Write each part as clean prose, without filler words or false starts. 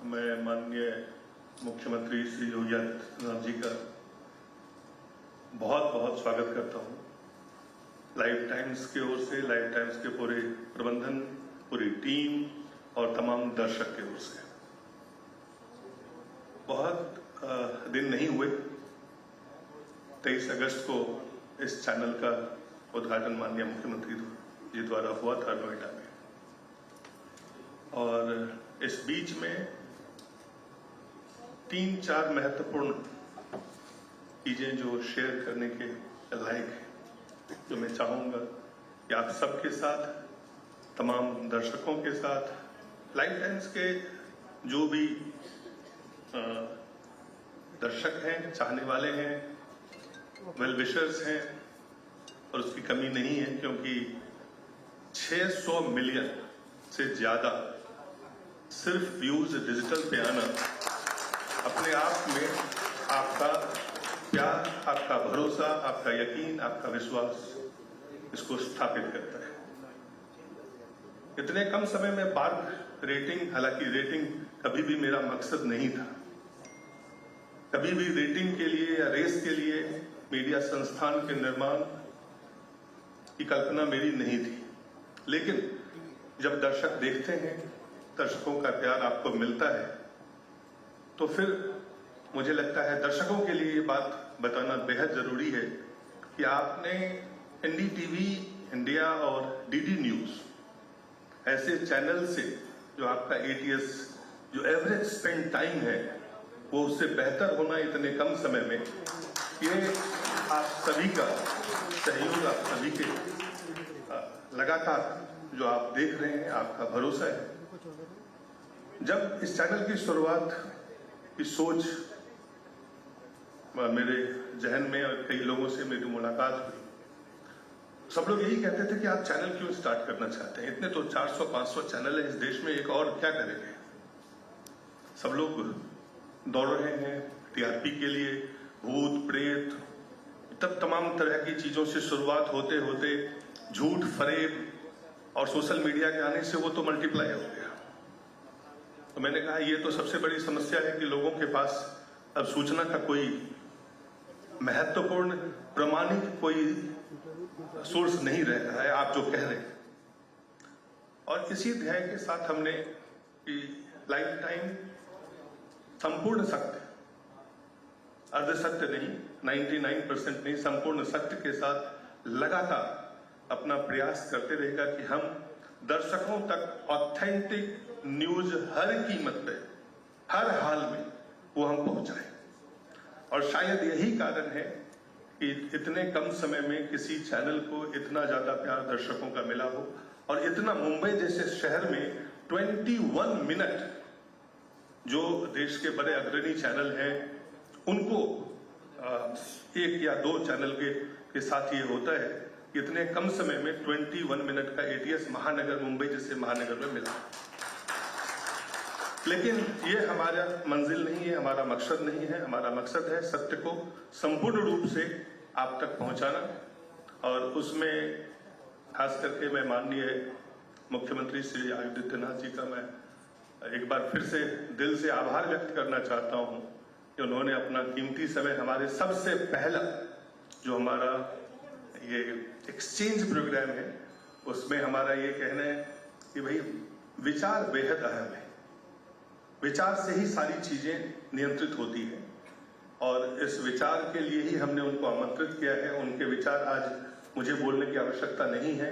मैं माननीय मुख्यमंत्री श्री योगी आदित्यनाथ जी का बहुत बहुत स्वागत करता हूं। लाइव टाइम्स की ओर से, लाइव टाइम्स के पूरे प्रबंधन, पूरी टीम और तमाम दर्शक की ओर से बहुत दिन नहीं हुए। 23 अगस्त को इस चैनल का उद्घाटन माननीय मुख्यमंत्री जी द्वारा हुआ था नोएडा में, और इस बीच में 3-4 महत्वपूर्ण चीजें जो शेयर करने के लायक है, जो मैं चाहूंगा कि आप सबके साथ, तमाम दर्शकों के साथ, लाइव टाइम्स के जो भी दर्शक हैं, चाहने वाले हैं, वेल विशर्स हैं, और उसकी कमी नहीं है, क्योंकि 600 मिलियन से ज्यादा सिर्फ व्यूज डिजिटल पे आना अपने आप में आपका प्यार, आपका भरोसा, आपका यकीन, आपका विश्वास इसको स्थापित करता है। इतने कम समय में बार्क रेटिंग, हालांकि रेटिंग कभी भी मेरा मकसद नहीं था, कभी भी रेटिंग के लिए या रेस के लिए मीडिया संस्थान के निर्माण की कल्पना मेरी नहीं थी। लेकिन जब दर्शक देखते हैं, दर्शकों का प्यार आपको मिलता है, तो फिर मुझे लगता है दर्शकों के लिए ये बात बताना बेहद जरूरी है कि आपने एनडीटीवी इंडिया और डीडी न्यूज ऐसे चैनल से जो आपका एटीएस, जो एवरेज स्पेंड टाइम है, वो उससे बेहतर होना इतने कम समय में, ये आप सभी का सहयोग, आप सभी के लगातार जो आप देख रहे हैं, आपका भरोसा है। जब इस चैनल की शुरुआत की सोच मेरे जहन में और कई लोगों से मेरी मुलाकात हुई, सब लोग यही कहते थे कि आप चैनल क्यों स्टार्ट करना चाहते हैं, इतने तो 400-500 चैनल है इस देश में, एक और क्या करेंगे। सब लोग दौड़ रहे हैं टीआरपी के लिए, भूत प्रेत, तब तमाम तरह की चीजों से शुरुआत होते होते झूठ, फरेब और सोशल मीडिया के आने से वो तो मल्टीप्लाई हो गया। तो मैंने कहा ये तो सबसे बड़ी समस्या है कि लोगों के पास अब सूचना का कोई महत्वपूर्ण प्रमाणिक कोई सोर्स नहीं रह रहा है, आप जो कह रहे हैं। और इसी ध्येय के साथ हमने लाइफ टाइम संपूर्ण सत्य, अर्ध सत्य नहीं, 99% नहीं, संपूर्ण सत्य के साथ लगातार अपना प्रयास करते रहेगा कि हम दर्शकों तक ऑथेंटिक न्यूज हर कीमत पे, हर हाल में वो हम पहुंचाएं। और शायद यही कारण है कि इतने कम समय में किसी चैनल को इतना ज्यादा प्यार दर्शकों का मिला हो, और इतना मुंबई जैसे शहर में 21 मिनट जो देश के बड़े अग्रणी चैनल हैं उनको 1 या 2 चैनल के साथ ये होता है। इतने कम समय में 21 मिनट का एटीएस महानगर मुंबई जैसे महानगर में मिला। लेकिन ये हमारा मंजिल नहीं है, हमारा मकसद नहीं है। हमारा मकसद है सत्य को संपूर्ण रूप से आप तक पहुंचाना, और उसमें खास करके मैं माननीय मुख्यमंत्री श्री आदित्यनाथ जी का मैं एक बार फिर से दिल से आभार व्यक्त करना चाहता हूं कि उन्होंने अपना कीमती समय, हमारे सबसे पहला जो हमारा ये एक्सचेंज प्रोग्राम है, उसमें हमारा ये कहना है कि भाई विचार बेहद अहम है, विचार से ही सारी चीजें नियंत्रित होती हैं, और इस विचार के लिए ही हमने उनको आमंत्रित किया है। उनके विचार आज मुझे बोलने की आवश्यकता नहीं है,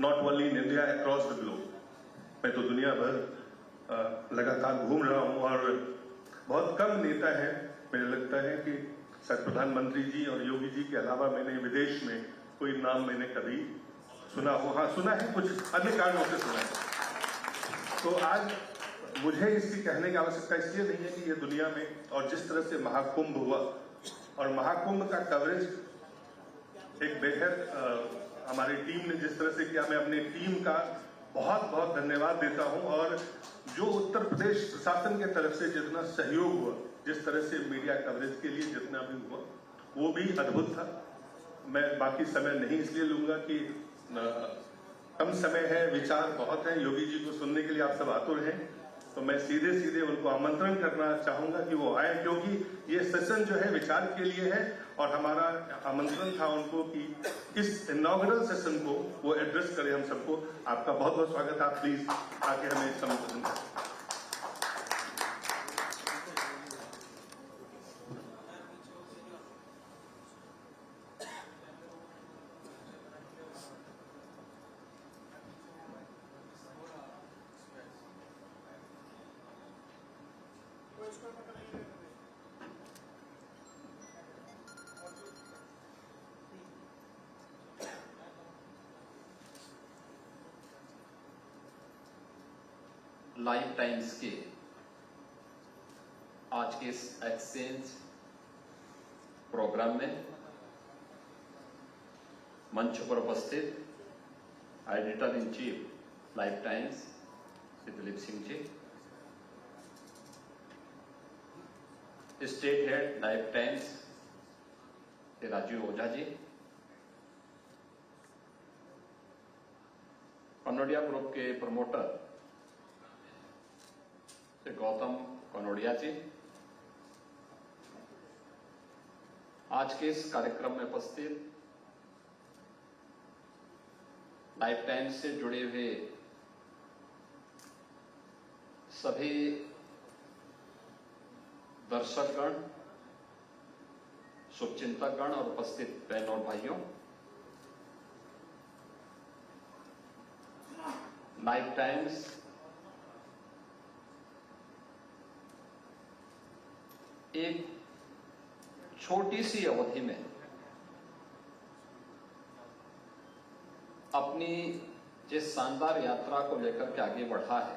not only in India, across the globe. मैं तो दुनिया भर लगातार घूम रहा हूं, और बहुत कम नेता है, मुझे लगता है कि शायद प्रधानमंत्री जी और योगी जी के अलावा मैंने विदेश में कोई नाम मैंने कभी सुना हो। हाँ, सुना है, कुछ अन्य कारणों से सुना है। तो आज मुझे इसकी कहने की आवश्यकता इसलिए नहीं है कि ये दुनिया में, और जिस तरह से महाकुंभ हुआ, और महाकुंभ का कवरेज एक बेहद हमारी टीम ने जिस तरह से किया, मैं अपनी टीम का बहुत बहुत धन्यवाद देता हूं। और जो उत्तर प्रदेश प्रशासन के तरफ से जितना सहयोग हुआ, जिस तरह से मीडिया कवरेज के लिए जितना भी हुआ, वो भी अद्भुत था। मैं बाकी समय नहीं इसलिए लूंगा कि कम समय है, विचार बहुत है, योगी जी को सुनने के लिए आप सब आतुर हैं। तो मैं सीधे उनको आमंत्रण करना चाहूंगा कि वो आए, क्योंकि ये सेशन जो है विचार के लिए है और हमारा आमंत्रण था उनको कि इस इनॉग्रेशन सेशन को वो एड्रेस करें हम सबको। आपका बहुत बहुत स्वागत है, आप प्लीज आके हमें संबोधन करें। लाइफ टाइम्स के आज के इस एक्सचेंज प्रोग्राम में मंच पर उपस्थित editor in chief Life Times Shri Dilip Singh ji, state head Life Times Shri Rajeev Ojha ji, Kanodia group के प्रमोटर श्री गौतम कनोडिया जी, आज के इस कार्यक्रम में उपस्थित लाइफ टाइम्स से जुड़े हुए सभी दर्शकगण, शुभचिंतकगण और उपस्थित बहनों और भाइयों, लाइफ टाइम्स एक छोटी सी अवधि में अपनी जिस शानदार यात्रा को लेकर के आगे बढ़ा है,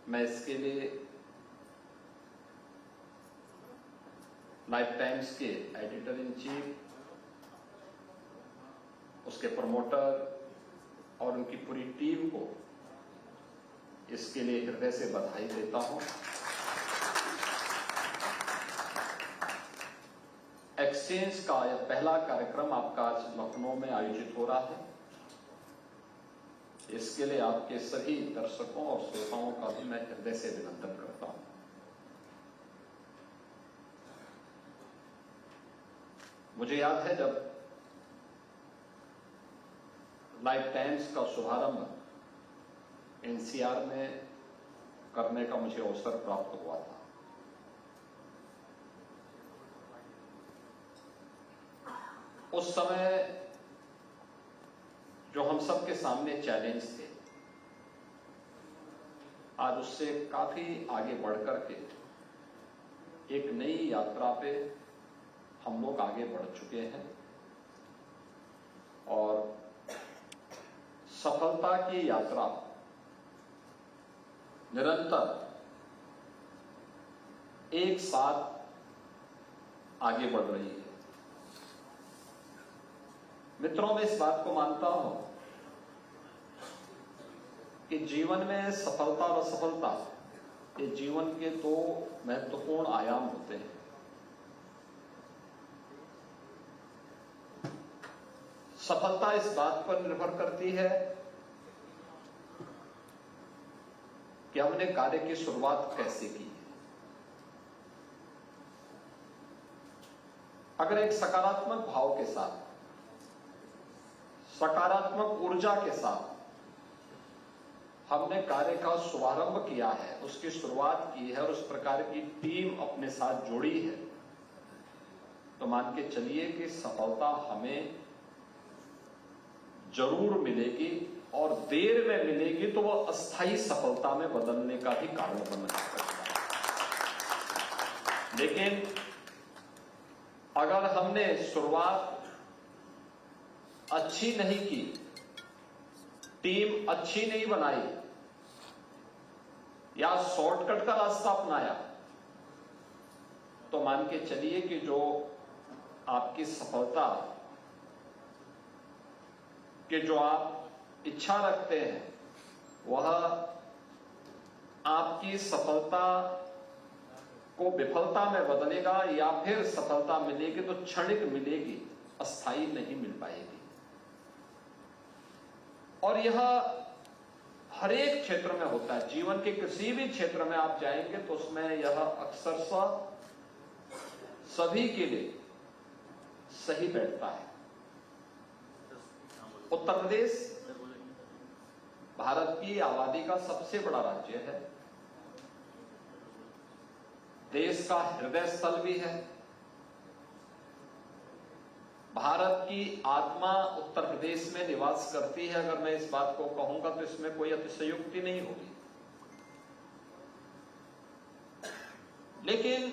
मैं इसके लिए लाइफ टाइम्स के एडिटर इन चीफ, उसके प्रमोटर और उनकी पूरी टीम को इसके लिए हृदय से बधाई देता हूं। एक्सचेंज का यह पहला कार्यक्रम आपका आज लखनऊ में आयोजित हो रहा है। इसके लिए आपके सभी दर्शकों और श्रोताओं का भी मैं हृदय से अभिनंदन करता हूं। मुझे याद है जब लाइफ टाइम्स का शुभारंभ एनसीआर में करने का मुझे अवसर प्राप्त हुआ था। उस समय जो हम सबके सामने चैलेंज थे, आज उससे काफी आगे बढ़कर के एक नई यात्रा पे हम लोग आगे बढ़ चुके हैं और सफलता की यात्रा निरंतर एक साथ आगे बढ़ रही है। मित्रों, मैं इस बात को मानता हूं कि जीवन में सफलता और असफलता ये जीवन के दो महत्वपूर्ण आयाम होते हैं। सफलता इस बात पर निर्भर करती है कि हमने कार्य की शुरुआत कैसे की है। अगर एक सकारात्मक भाव के साथ, सकारात्मक ऊर्जा के साथ हमने कार्य का शुभारंभ किया है, उसकी शुरुआत की है और उस प्रकार की टीम अपने साथ जोड़ी है, तो मान के चलिए कि सफलता हमें जरूर मिलेगी और देर में मिलेगी तो वह अस्थायी सफलता में बदलने का भी कारण बन सकता है। लेकिन अगर हमने शुरुआत अच्छी नहीं की, टीम अच्छी नहीं बनाई या शॉर्टकट का रास्ता अपनाया, तो मान के चलिए कि जो आपकी सफलता के जो आप इच्छा रखते हैं वह आपकी सफलता को विफलता में बदलेगा या फिर सफलता मिलेगी तो क्षणिक मिलेगी, अस्थायी नहीं मिल पाएगी। और यह हर एक क्षेत्र में होता है। जीवन के किसी भी क्षेत्र में आप जाएंगे तो उसमें यह अक्सर सभी के लिए सही बैठता है। उत्तर प्रदेश भारत की आबादी का सबसे बड़ा राज्य है, देश का हृदय स्थल भी है। भारत की आत्मा उत्तर प्रदेश में निवास करती है। अगर मैं इस बात को कहूंगा तो इसमें कोई अतिशयोक्ति नहीं होगी। लेकिन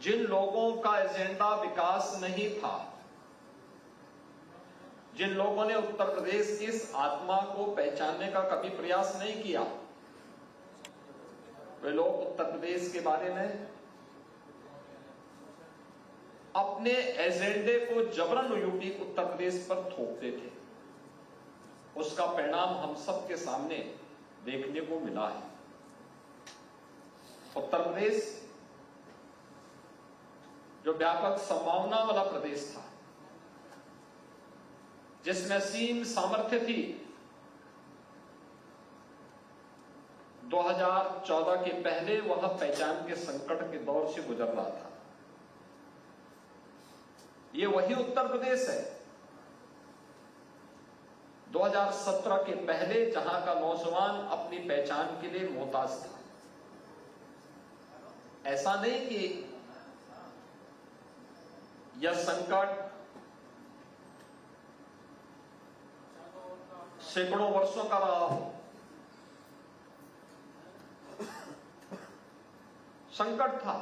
जिन लोगों का एजेंडा विकास नहीं था, जिन लोगों ने उत्तर प्रदेश की इस आत्मा को पहचानने का कभी प्रयास नहीं किया, वे लोग उत्तर प्रदेश के बारे में अपने एजेंडे को जबरन यूपी उत्तर प्रदेश पर थोपते थे। उसका परिणाम हम सबके सामने देखने को मिला है। उत्तर प्रदेश जो व्यापक संभावना वाला प्रदेश था, जिसमें असीम सामर्थ्य थी, 2014 के पहले वह पहचान के संकट के दौर से गुजर रहा था। ये वही उत्तर प्रदेश है 2017 के पहले, जहां का नौजवान अपनी पहचान के लिए मोहताज था। ऐसा नहीं कि यह संकट सैकड़ों वर्षों का रहा हो। संकट था।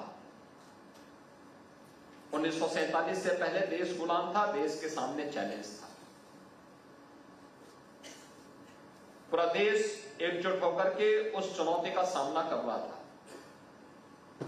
1947 से पहले देश गुलाम था, देश के सामने चैलेंज था। पूरा देश एकजुट होकर के उस चुनौती का सामना कर रहा था।